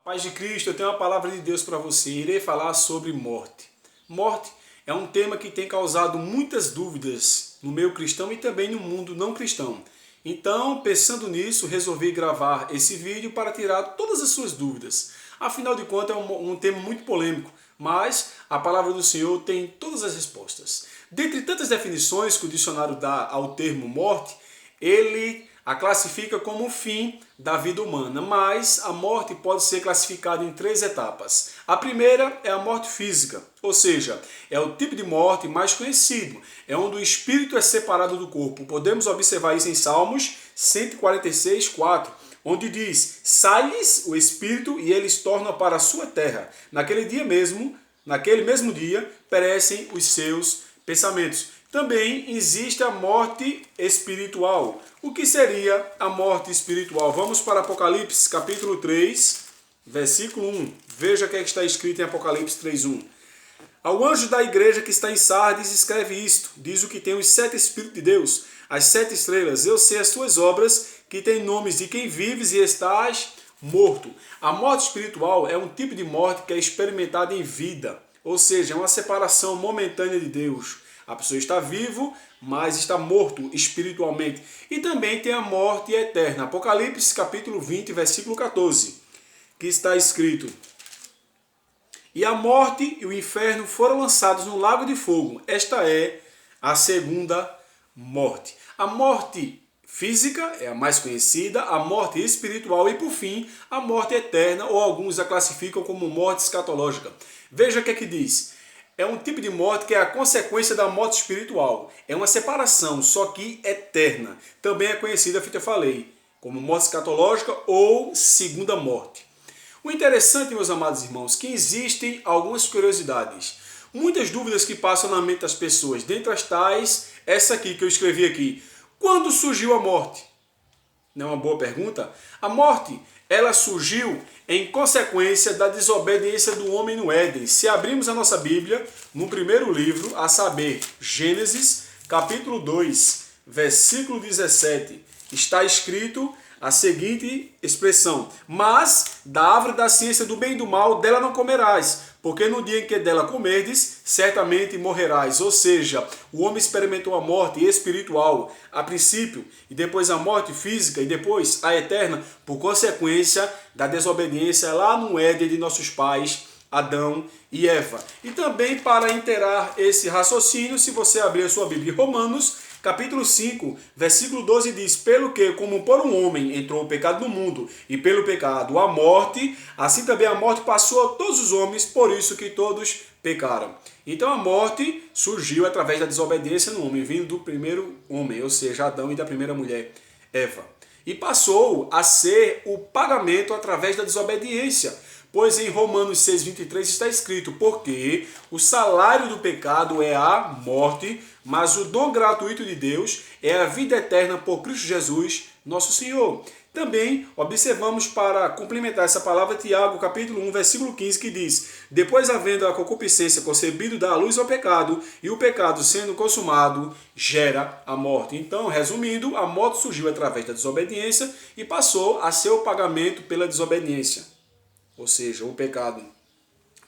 Paz de Cristo, eu tenho uma palavra de Deus para você. Irei falar sobre morte. Morte é um tema que tem causado muitas dúvidas no meio cristão e também no mundo não cristão. Então, pensando nisso, resolvi gravar esse vídeo para tirar todas as suas dúvidas. Afinal de contas, é um tema muito polêmico, mas a palavra do Senhor tem todas as respostas. Dentre tantas definições que o dicionário dá ao termo morte, ele a classifica como o fim da vida humana, mas a morte pode ser classificada em três etapas. A primeira é a morte física, ou seja, é o tipo de morte mais conhecido, é onde o espírito é separado do corpo. Podemos observar isso em Salmos 146, 4, onde diz: sai-lhes o espírito e eles tornam para a sua terra. Naquele mesmo dia, perecem os seus pensamentos. Também existe a morte espiritual. O que seria a morte espiritual? Vamos para Apocalipse capítulo 3, versículo 1. Veja o que está escrito em Apocalipse 3:1. Ao anjo da igreja que está em Sardes escreve isto. Diz o que tem os 7 Espíritos de Deus, as 7 estrelas. Eu sei as tuas obras, que têm nomes de quem vives e estás morto. A morte espiritual é um tipo de morte que é experimentada em vida. Ou seja, é uma separação momentânea de Deus. A pessoa está vivo, mas está morto espiritualmente. E também tem a morte eterna. Apocalipse capítulo 20, versículo 14, que está escrito: e a morte e o inferno foram lançados no lago de fogo. Esta é a segunda morte. A morte física é a mais conhecida, a morte espiritual e, por fim, a morte eterna, ou alguns a classificam como morte escatológica. Veja o que é que diz. É um tipo de morte que é a consequência da morte espiritual. É uma separação, só que eterna. Também é conhecida, eu falei, como morte escatológica ou segunda morte. O interessante, meus amados irmãos, que existem algumas curiosidades. Muitas dúvidas que passam na mente das pessoas. Dentre as tais, essa aqui que eu escrevi aqui. Quando surgiu a morte? Não é uma boa pergunta? A morte, ela surgiu em consequência da desobediência do homem no Éden. Se abrirmos a nossa Bíblia, no primeiro livro, a saber, Gênesis, capítulo 2, versículo 17, está escrito a seguinte expressão: mas da árvore da ciência do bem e do mal, dela não comerás, porque no dia em que dela comerdes, certamente morrerás. Ou seja, o homem experimentou a morte espiritual a princípio, e depois a morte física, e depois a eterna, por consequência da desobediência lá no Éden de nossos pais, Adão e Eva. E também para inteirar esse raciocínio, se você abrir a sua Bíblia, Romanos, capítulo 5, versículo 12 diz: pelo que, como por um homem entrou o pecado no mundo, e pelo pecado a morte, assim também a morte passou a todos os homens, por isso que todos pecaram. Então a morte surgiu através da desobediência no homem, vindo do primeiro homem, ou seja, Adão, e da primeira mulher, Eva. E passou a ser o pagamento através da desobediência. Pois em Romanos 6,23 está escrito: porque o salário do pecado é a morte, mas o dom gratuito de Deus é a vida eterna por Cristo Jesus, nosso Senhor. Também observamos, para complementar essa palavra, Tiago, capítulo 1, versículo 15, que diz: depois, havendo a concupiscência concebido, dá a luz ao pecado, e o pecado, sendo consumado, gera a morte. Então, resumindo, a morte surgiu através da desobediência e passou a ser o pagamento pela desobediência, ou seja, o pecado.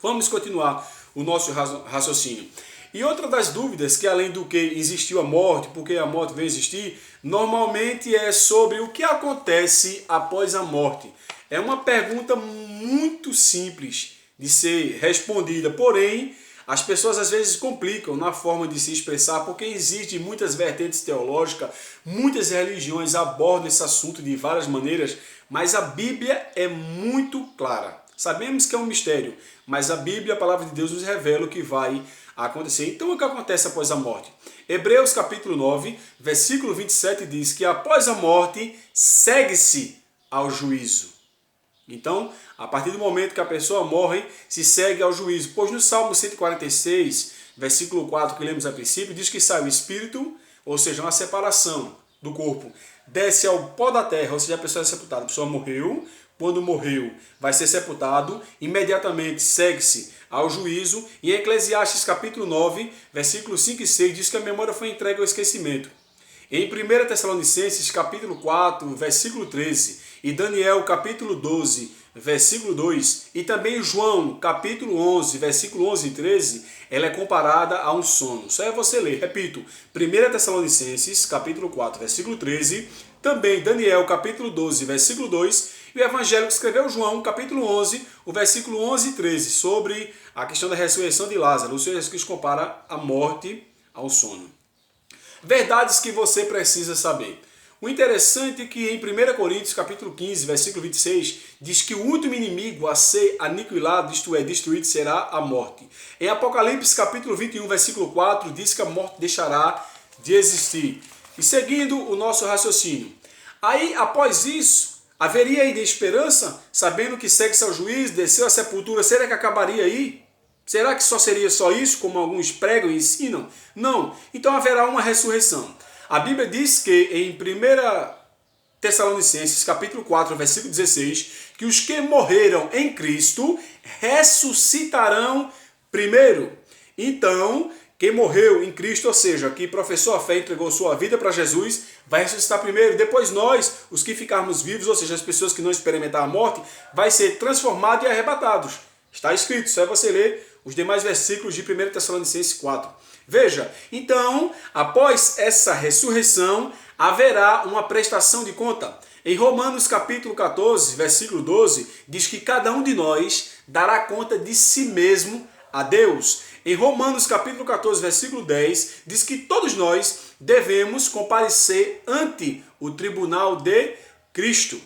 Vamos continuar o nosso raciocínio. E outra das dúvidas, que além do que existiu a morte, porque a morte veio existir, normalmente é sobre o que acontece após a morte. É uma pergunta muito simples de ser respondida, porém, as pessoas às vezes complicam na forma de se expressar, porque existem muitas vertentes teológicas, muitas religiões abordam esse assunto de várias maneiras, mas a Bíblia é muito clara. Sabemos que é um mistério, mas a Bíblia, a palavra de Deus, nos revela o que vai acontecer. Então, o que acontece após a morte? Hebreus capítulo 9, versículo 27 diz que após a morte segue-se ao juízo. Então, a partir do momento que a pessoa morre, se segue ao juízo. Pois no Salmo 146, versículo 4, que lemos a princípio, diz que sai o espírito, ou seja, uma separação do corpo, desce ao pó da terra, ou seja, a pessoa é sepultada. A pessoa morreu, quando morreu, vai ser sepultado, imediatamente segue-se ao juízo. E em Eclesiastes capítulo 9, versículos 5 e 6, diz que a memória foi entregue ao esquecimento. Em 1 Tessalonicenses capítulo 4, versículo 13, e Daniel capítulo 12, versículo 2, e também João, capítulo 11, versículo 11 e 13, ela é comparada a um sono. Só é você ler, repito, 1 Tessalonicenses, capítulo 4, versículo 13, também Daniel, capítulo 12, versículo 2, e o evangelho que escreveu João, capítulo 11, o versículo 11 e 13, sobre a questão da ressurreição de Lázaro. O Senhor Jesus Cristo compara a morte ao sono. Verdades que você precisa saber. O interessante é que em 1 Coríntios capítulo 15, versículo 26, diz que o último inimigo a ser aniquilado, isto é, destruído, será a morte. Em Apocalipse capítulo 21, versículo 4, diz que a morte deixará de existir. E seguindo o nosso raciocínio, aí após isso, haveria ainda esperança, sabendo que segue-se ao juiz, desceu à sepultura, será que acabaria aí? Será que só seria só isso, como alguns pregam e ensinam? Não. Então haverá uma ressurreição. A Bíblia diz que em 1 Tessalonicenses, capítulo 4, versículo 16, que os que morreram em Cristo ressuscitarão primeiro. Então, quem morreu em Cristo, ou seja, que professou a fé e entregou sua vida para Jesus, vai ressuscitar primeiro. Depois nós, os que ficarmos vivos, ou seja, as pessoas que não experimentaram a morte, vai ser transformados e arrebatados. Está escrito, só é você ler os demais versículos de 1 Tessalonicenses 4. Veja, então, após essa ressurreição, haverá uma prestação de conta. Em Romanos capítulo 14, versículo 12, diz que cada um de nós dará conta de si mesmo a Deus. Em Romanos capítulo 14, versículo 10, diz que todos nós devemos comparecer ante o tribunal de Cristo.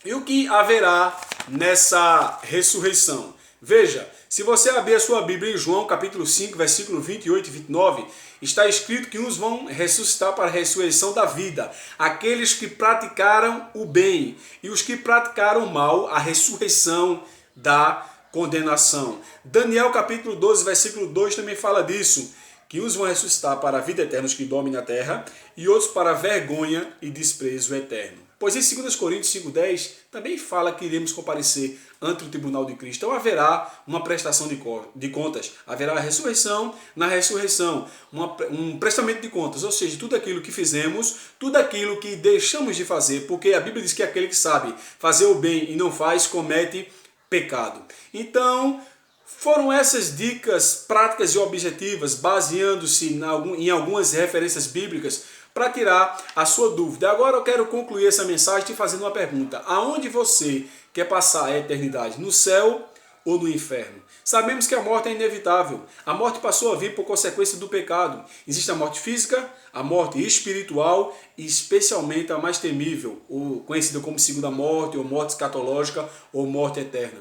E o que haverá nessa ressurreição? Veja, se você abrir a sua Bíblia em João capítulo 5, versículo 28 e 29, está escrito que uns vão ressuscitar para a ressurreição da vida, aqueles que praticaram o bem, e os que praticaram o mal, a ressurreição da condenação. Daniel capítulo 12, versículo 2 também fala disso, que uns vão ressuscitar para a vida eterna, os que dormem na terra, e outros para a vergonha e desprezo eterno. Pois em 2 Coríntios 5,10 também fala que iremos comparecer ante o tribunal de Cristo. Então haverá uma prestação de contas, haverá a ressurreição, na ressurreição um prestamento de contas, ou seja, tudo aquilo que fizemos, tudo aquilo que deixamos de fazer, porque a Bíblia diz que aquele que sabe fazer o bem e não faz, comete pecado. Então, foram essas dicas práticas e objetivas, baseando-se em algumas referências bíblicas, para tirar a sua dúvida. Agora eu quero concluir essa mensagem te fazendo uma pergunta. Aonde você quer passar a eternidade? No céu ou no inferno? Sabemos que a morte é inevitável. A morte passou a vir por consequência do pecado. Existe a morte física, a morte espiritual e especialmente a mais temível, conhecida como segunda morte, ou morte escatológica, ou morte eterna.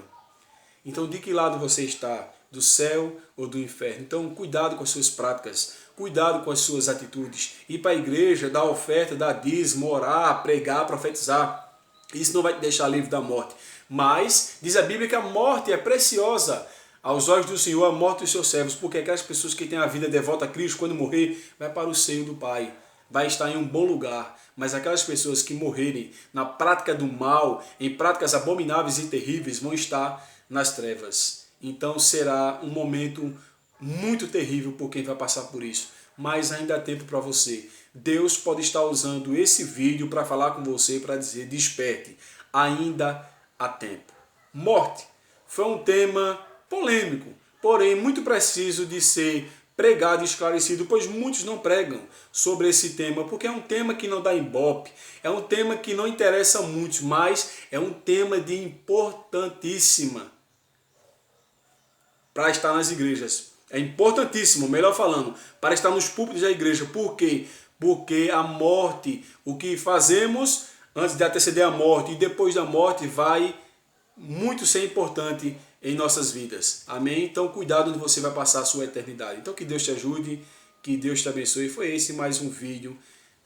Então, de que lado você está? Do céu ou do inferno? Então, cuidado com as suas práticas, cuidado com as suas atitudes. Ir para a igreja, dar oferta, dar dízimo, orar, pregar, profetizar. Isso não vai te deixar livre da morte. Mas, diz a Bíblia que a morte é preciosa aos olhos do Senhor, a morte dos seus servos, porque aquelas pessoas que têm a vida devota a Cristo, quando morrer, vai para o seio do Pai. Vai estar em um bom lugar. Mas aquelas pessoas que morrerem na prática do mal, em práticas abomináveis e terríveis, vão estar nas trevas. Então será um momento muito terrível por quem vai passar por isso. Mas ainda há tempo para você. Deus pode estar usando esse vídeo para falar com você, para dizer, desperte. Ainda há tempo. Morte foi um tema polêmico, porém muito preciso de ser pregado e esclarecido, pois muitos não pregam sobre esse tema, porque é um tema que não dá ibope, é um tema que não interessa a muitos, mas é um tema de importantíssima para estar nas igrejas. É importantíssimo, melhor falando, para estar nos púlpitos da igreja. Por quê? Porque a morte, o que fazemos antes de anteceder a morte e depois da morte vai muito ser importante em nossas vidas. Amém? Então cuidado onde você vai passar a sua eternidade. Então que Deus te ajude, que Deus te abençoe. Foi esse mais um vídeo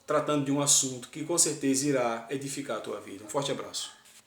tratando de um assunto que com certeza irá edificar a tua vida. Um forte abraço.